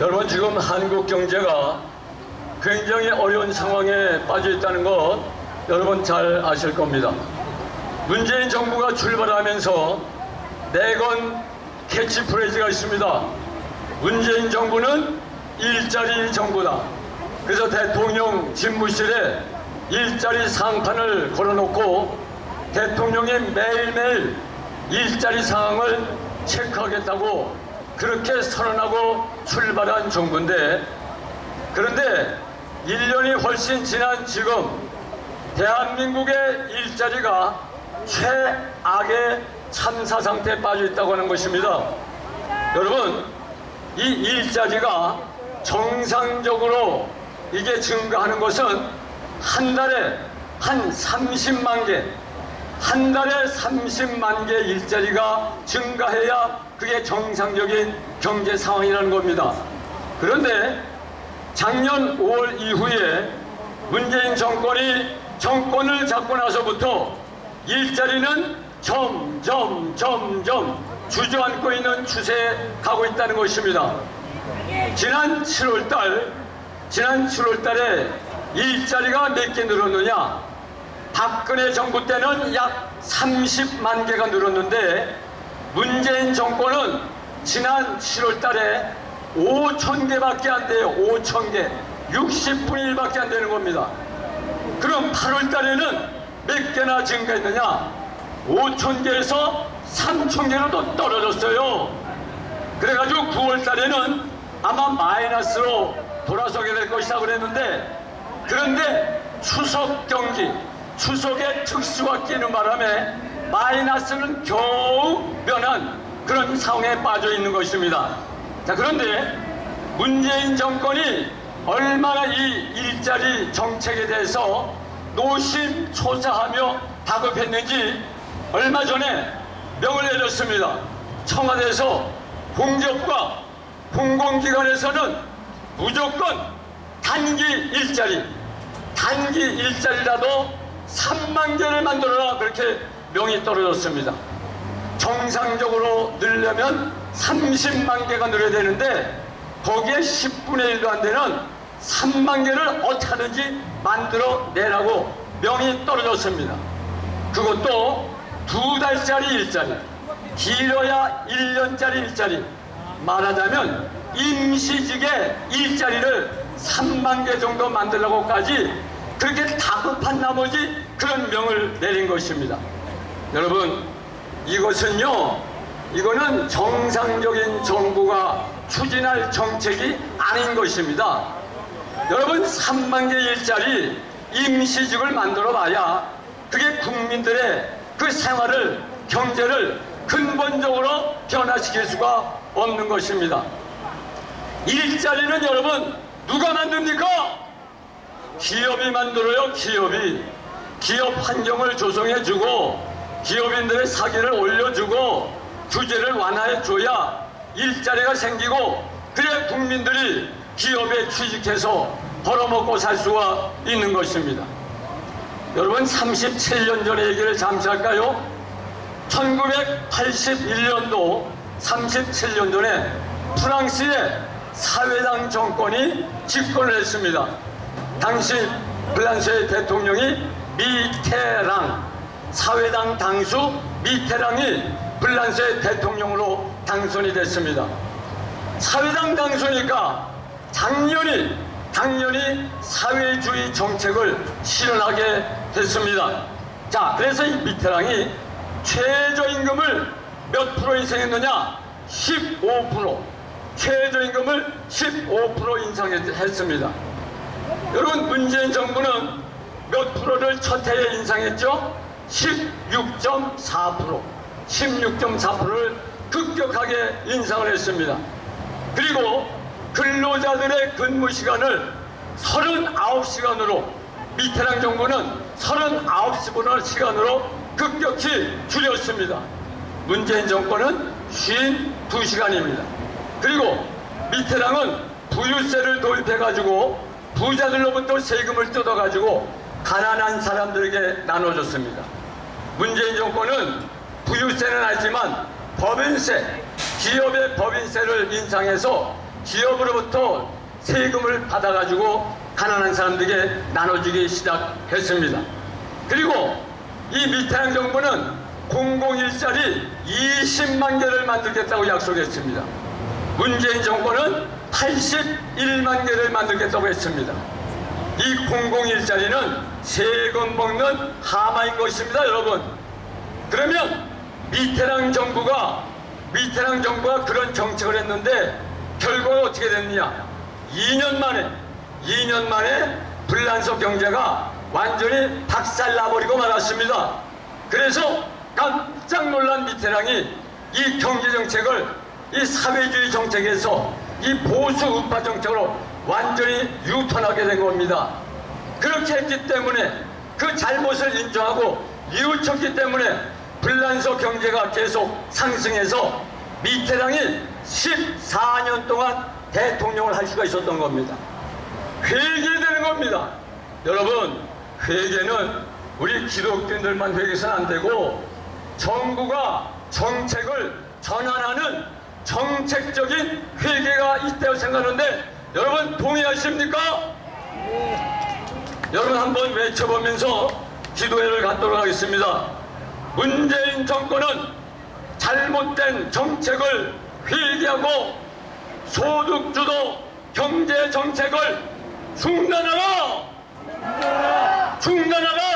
여러분, 지금 한국 경제가 굉장히 어려운 상황에 빠져 있다는 것 여러분 잘 아실 겁니다. 문재인 정부가 출발하면서 내건 캐치프레이즈가 있습니다. 문재인 정부는 일자리 정부다. 그래서 대통령 집무실에 일자리 상판을 걸어놓고 대통령이 매일매일 일자리 상황을 체크하겠다고 그렇게 선언하고 출발한 정부인데, 그런데 1년이 훨씬 지난 지금 대한민국의 일자리가 최악의 참사 상태에 빠져 있다고 하는 것입니다. 여러분, 이 일자리가 정상적으로 이게 증가하는 것은 한 달에 한 30만 개, 한 달에 30만 개 일자리가 증가해야 그게 정상적인 경제 상황이라는 겁니다. 그런데 작년 5월 이후에 문재인 정권이 정권을 잡고 나서부터 일자리는 점점 주저앉고 있는 추세에 가고 있다는 것입니다. 지난 7월달에 일자리가 몇 개 늘었느냐? 박근혜 정부 때는 약 30만 개가 늘었는데 문재인 정권은 지난 7월달에 5천 개밖에 안 돼요. 5천 개, 60분의 1밖에 안 되는 겁니다. 그럼 8월달에는 몇 개나 증가했느냐? 5천 개에서 3천 개로 또 떨어졌어요. 그래가지고 9월달에는 아마 마이너스로 돌아서게 될 것이다 그랬는데, 그런데 추석 경기, 추석의 특수가 끼는 바람에 마이너스는 겨우 면한 그런 상황에 빠져 있는 것입니다. 자, 그런데 문재인 정권이 얼마나 이 일자리 정책에 대해서 노심초사하며 다급했는지 얼마 전에 명을 내렸습니다. 청와대에서 공기업과 공공기관에서는 무조건 단기 일자리라도 3만 개를 만들어라, 그렇게 명이 떨어졌습니다. 정상적으로 늘려면 30만 개가 늘어야 되는데 거기에 10분의 1도 안 되는 3만 개를 어떻게 하든지 만들어내라고 명이 떨어졌습니다. 그것도 2달짜리 일자리, 길어야 1년짜리 일자리, 말하자면 임시직의 일자리를 3만 개 정도 만들려고까지 그렇게 다급한 나머지 그런 명을 내린 것입니다. 여러분, 이거는 정상적인 정부가 추진할 정책이 아닌 것입니다. 여러분, 3만 개 일자리 임시직을 만들어 봐야 그게 국민들의 그 생활을, 경제를 근본적으로 변화시킬 수가 없는 것입니다. 일자리는 여러분 누가 만듭니까? 기업이 만들어요. 기업 환경을 조성해주고 기업인들의 사기를 올려주고 규제를 완화해줘야 일자리가 생기고, 그래야 국민들이 기업에 취직해서 벌어먹고 살 수가 있는 것입니다. 여러분, 37년 전의 얘기를 잠시 할까요? 1981년도 37년 전에 프랑스의 사회당 정권이 집권을 했습니다. 당시 프랑스의 대통령이 미테랑, 사회당 당수 미테랑이 프랑스의 대통령으로 당선이 됐습니다. 사회당 당수니까 당연히 사회주의 정책을 실현하게 됐습니다. 자, 그래서 이 미테랑이 최저임금을 몇 프로 인상했느냐? 15%. 최저임금을 15% 인상했습니다. 여러분, 문재인 정부는 몇 프로를 첫 해에 인상했죠? 16.4%를 급격하게 인상을 했습니다. 그리고 근로자들의 근무 시간을 39시간으로, 미테랑 정부는 39시간으로 급격히 줄였습니다. 문재인 정권은 52시간입니다. 그리고 미테랑은 부유세를 도입해가지고 부자들로부터 세금을 뜯어가지고 가난한 사람들에게 나눠줬습니다. 문재인 정권은 부유세는 하지만 법인세, 기업의 법인세를 인상해서 기업으로부터 세금을 받아가지고 가난한 사람들에게 나눠주기 시작했습니다. 그리고 이 미테랑 정부는 공공일자리 20만 개를 만들겠다고 약속했습니다. 문재인 정권은 81만 개를 만들겠다고 했습니다. 이 공공일자리는 세금 먹는 하마인 것입니다, 여러분. 그러면 미테랑 정부가 그런 정책을 했는데 결과가 어떻게 됐느냐? 2년 만에 불란서 경제가 완전히 박살나버리고 말았습니다. 그래서 깜짝 놀란 미테랑이 이 경제정책을 이 사회주의 정책에서 이 보수 우파 정책으로 완전히 유턴하게 된 겁니다. 그렇게 했기 때문에 그 잘못을 인정하고 뉘우쳤기 때문에 불란서 경제가 계속 상승해서 미테랑이 14년 동안 대통령을 할 수가 있었던 겁니다. 회개되는 겁니다. 여러분, 회개는 우리 기독교인들만 회개해서는 안 되고 정부가 정책을 전환하는 정책적인 회개가 있다고 생각하는데 여러분 동의하십니까? 여러분 한번 외쳐보면서 기도회를 갖도록 하겠습니다. 문재인 정권은 잘못된 정책을 회개하고 소득주도 경제 정책을 중단하라! 중단하라!